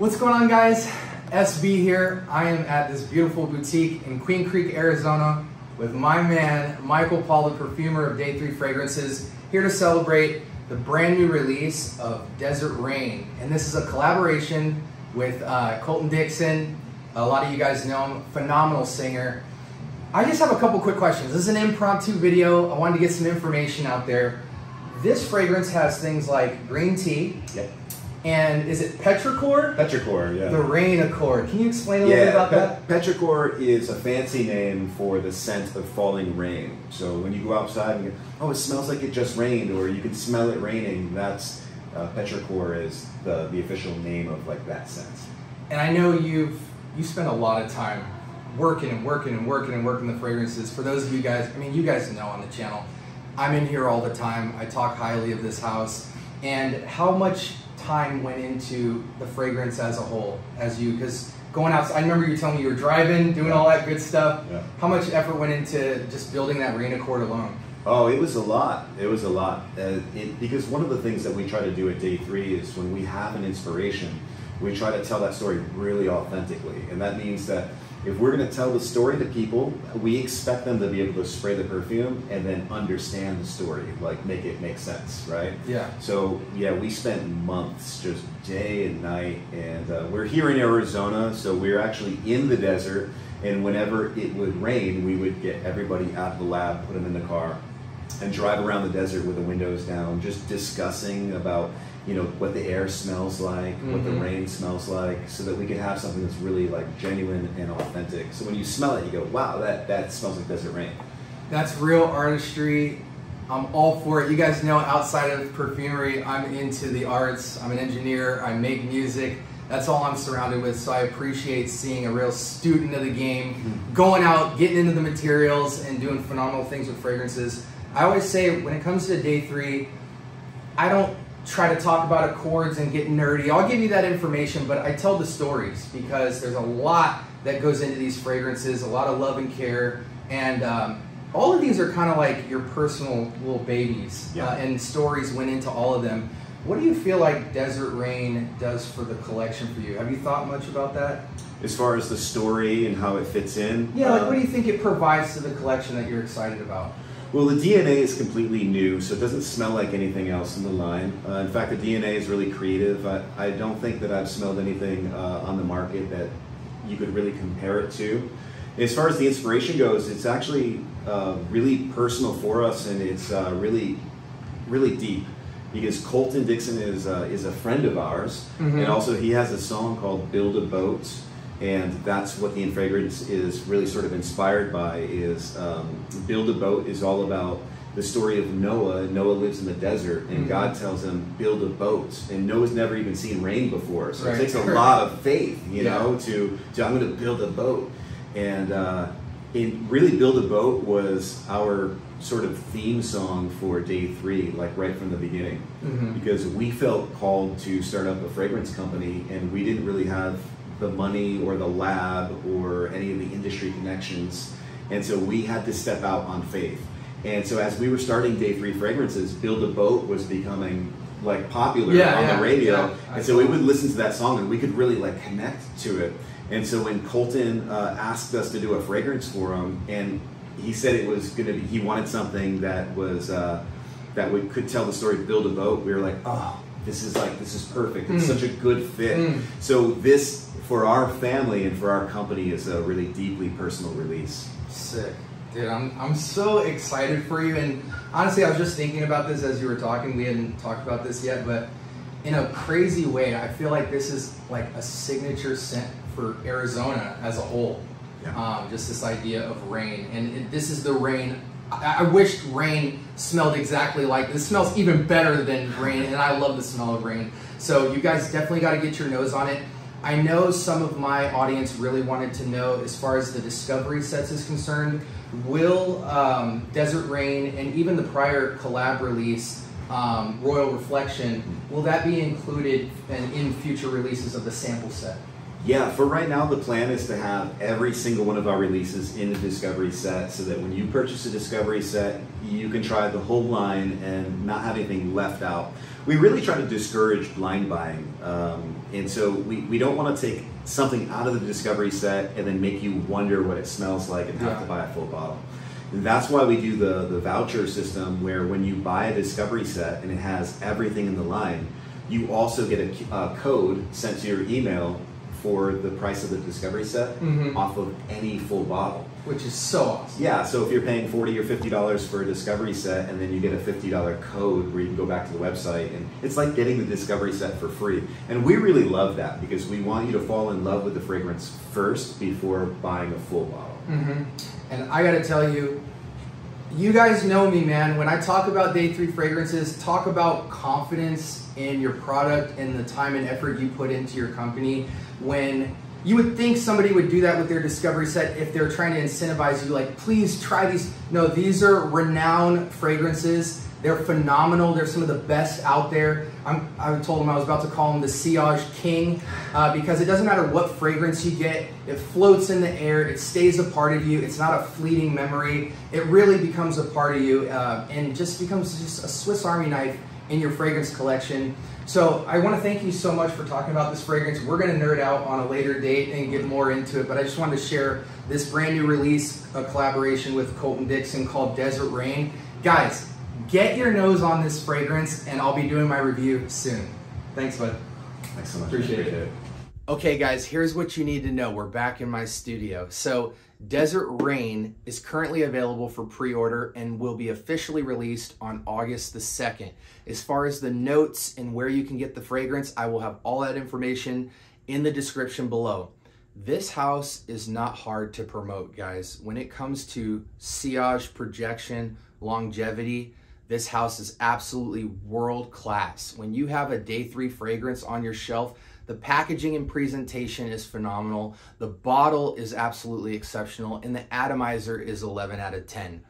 What's going on, guys? SB here. I am at this beautiful boutique in Queen Creek, Arizona with my man, Michael Paul, the perfumer of Day 3 Fragrances, here to celebrate the brand new release of Desert Rain. And this is a collaboration with Colton Dixon. A lot of you guys know him, phenomenal singer. I just have a couple quick questions. This is an impromptu video. I wanted to get some information out there. This fragrance has things like green tea. Yep. And is it petrichor? Petrichor, yeah. The rain accord. Can you explain a little bit about that? Petrichor is a fancy name for the scent of falling rain. So when you go outside and you go, oh, it smells like it just rained, or you can smell it raining, that's petrichor is the official name of like that scent. And I know you spend a lot of time working the fragrances. For those of you guys, I mean, you guys know on the channel, I'm in here all the time. I talk highly of this house. And how much time went into the fragrance as a whole, because going outside, I remember you telling me you were driving, doing all that good stuff. Yeah. How much effort went into just building that rain accord alone? Oh, it was a lot. It was a lot. Because one of the things that we try to do at Day 3 is when we have an inspiration, we try to tell that story really authentically. And that means that if we're going to tell the story to people, we expect them to be able to spray the perfume and then understand the story, like make it make sense, right? Yeah. So yeah, we spent months just day and night, and we're here in Arizona, so we're actually in the desert, and whenever it would rain, we would get everybody out of the lab, put them in the car, and drive around the desert with the windows down, just discussing about, you know, what the air smells like, what the rain smells like, so that we can have something that's really like genuine and authentic. So when you smell it, you go, wow, that smells like desert rain. That's real artistry. I'm all for it. You guys know, outside of perfumery, I'm into the arts. I'm an engineer. I make music. That's all I'm surrounded with. So I appreciate seeing a real student of the game, going out, getting into the materials, and doing phenomenal things with fragrances. I always say, when it comes to Day 3, I don't try to talk about accords and get nerdy. I'll give you that information, but I tell the stories, because there's a lot that goes into these fragrances, a lot of love and care, and all of these are kind of like your personal little babies, and stories went into all of them. What do you feel like Desert Rain does for the collection for you? Have you thought much about that? As far as the story and how it fits in? Yeah, like what do you think it provides to the collection that you're excited about? Well, the DNA is completely new, so it doesn't smell like anything else in the line. In fact, the DNA is really creative. I don't think that I've smelled anything on the market that you could really compare it to. As far as the inspiration goes, it's actually really personal for us, and it's really deep. Because Colton Dixon is a friend of ours, and also he has a song called "Build a Boat." And that's what the fragrance is really sort of inspired by, is Build a Boat is all about the story of Noah. Noah lives in the desert, and God tells him, build a boat. And Noah's never even seen rain before. So it takes a lot of faith, you know, to I'm going to build a boat. And really Build a Boat was our sort of theme song for Day 3, like right from the beginning. Because we felt called to start up a fragrance company, and we didn't really have the money or the lab or any of the industry connections, and so we had to step out on faith. And so as we were starting Day 3 Fragrances, Build a Boat was becoming like popular on the radio, and so we would listen to that song and we could really like connect to it. And so when Colton asked us to do a fragrance for him, and he said it was going to be, he wanted something that was that we could tell the story of Build a Boat, we were like, oh, this is perfect. It's such a good fit. So this, for our family and for our company, is a really deeply personal release. Sick. Dude, I'm so excited for you. And honestly, I was just thinking about this as you were talking. We hadn't talked about this yet, but in a crazy way, I feel like this is like a signature scent for Arizona as a whole. Yeah. Just this idea of rain. And this is the rain. I wished rain smelled exactly like this. Smells even better than rain, and I love the smell of rain. So you guys definitely got to get your nose on it. I know some of my audience really wanted to know, as far as the discovery sets is concerned, will Desert Rain and even the prior collab release, Royal Reflection, will that be included in future releases of the sample set? Yeah, for right now, the plan is to have every single one of our releases in a discovery set, so that when you purchase a discovery set, you can try the whole line and not have anything left out. We really try to discourage blind buying. And so we don't want to take something out of the discovery set and then make you wonder what it smells like and have to buy a full bottle. And that's why we do the voucher system, where when you buy a discovery set and it has everything in the line, you also get a code sent to your email for the price of the discovery set off of any full bottle. Which is so awesome. Yeah, so if you're paying $40 or $50 for a discovery set and then you get a $50 code where you can go back to the website, and it's like getting the discovery set for free. And we really love that because we want you to fall in love with the fragrance first before buying a full bottle. And I gotta tell you, you guys know me, man. When I talk about Day 3 fragrances, talk about confidence in your product and the time and effort you put into your company. When you would think somebody would do that with their discovery set if they're trying to incentivize you, like, please try these. No, these are renowned fragrances. They're phenomenal. They're some of the best out there. I told them I was about to call them the Sillage King because it doesn't matter what fragrance you get. It floats in the air. It stays a part of you. It's not a fleeting memory. It really becomes a part of you and just becomes just a Swiss Army knife in your fragrance collection. So I want to thank you so much for talking about this fragrance. We're going to nerd out on a later date and get more into it, but I just wanted to share this brand new release, a collaboration with Colton Dixon called Desert Rain. Guys, get your nose on this fragrance and I'll be doing my review soon. Thanks, bud. Thanks so much. Appreciate it. Okay guys, here's what you need to know. We're back in my studio. So Desert Rain is currently available for pre-order and will be officially released on August the 2nd. As far as the notes and where you can get the fragrance, I will have all that information in the description below. This house is not hard to promote, guys. When it comes to sillage, projection, longevity, this house is absolutely world class. When you have a Day 3 fragrance on your shelf, the packaging and presentation is phenomenal. The bottle is absolutely exceptional, and the atomizer is 11 out of 10.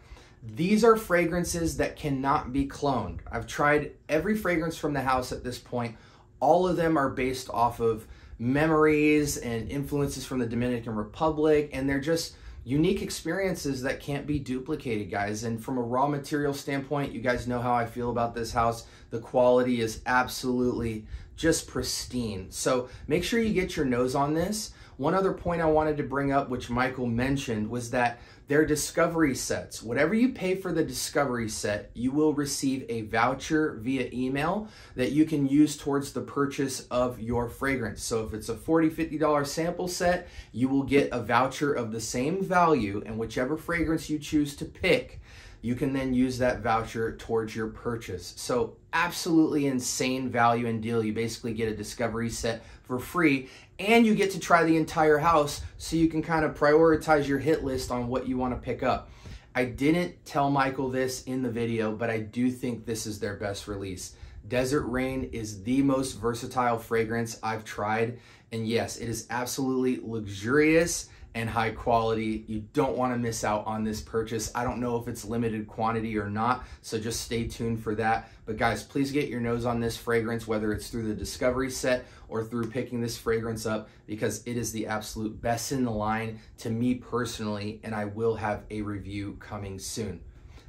These are fragrances that cannot be cloned. I've tried every fragrance from the house at this point. All of them are based off of memories and influences from the Dominican Republic, and they're just unique experiences that can't be duplicated, guys. And from a raw material standpoint, you guys know how I feel about this house. The quality is absolutely just pristine. So make sure you get your nose on this. One other point I wanted to bring up, which Michael mentioned, was that their discovery sets, whatever you pay for the discovery set, you will receive a voucher via email that you can use towards the purchase of your fragrance. So if it's a $40, $50 sample set, you will get a voucher of the same value, and whichever fragrance you choose to pick, you can then use that voucher towards your purchase. So absolutely insane value and deal. You basically get a discovery set for free, and you get to try the entire house so you can kind of prioritize your hit list on what you want to pick up. I didn't tell Michael this in the video, but I do think this is their best release. Desert Rain is the most versatile fragrance I've tried, and yes, it is absolutely luxurious and high quality. You don't want to miss out on this purchase. I don't know if it's limited quantity or not, so just stay tuned for that. But guys, please get your nose on this fragrance, whether it's through the discovery set or through picking this fragrance up, because it is the absolute best in the line to me personally, and I will have a review coming soon.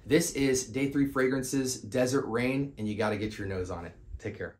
This is Day 3 Fragrances Desert Rain, and you got to get your nose on it. Take care.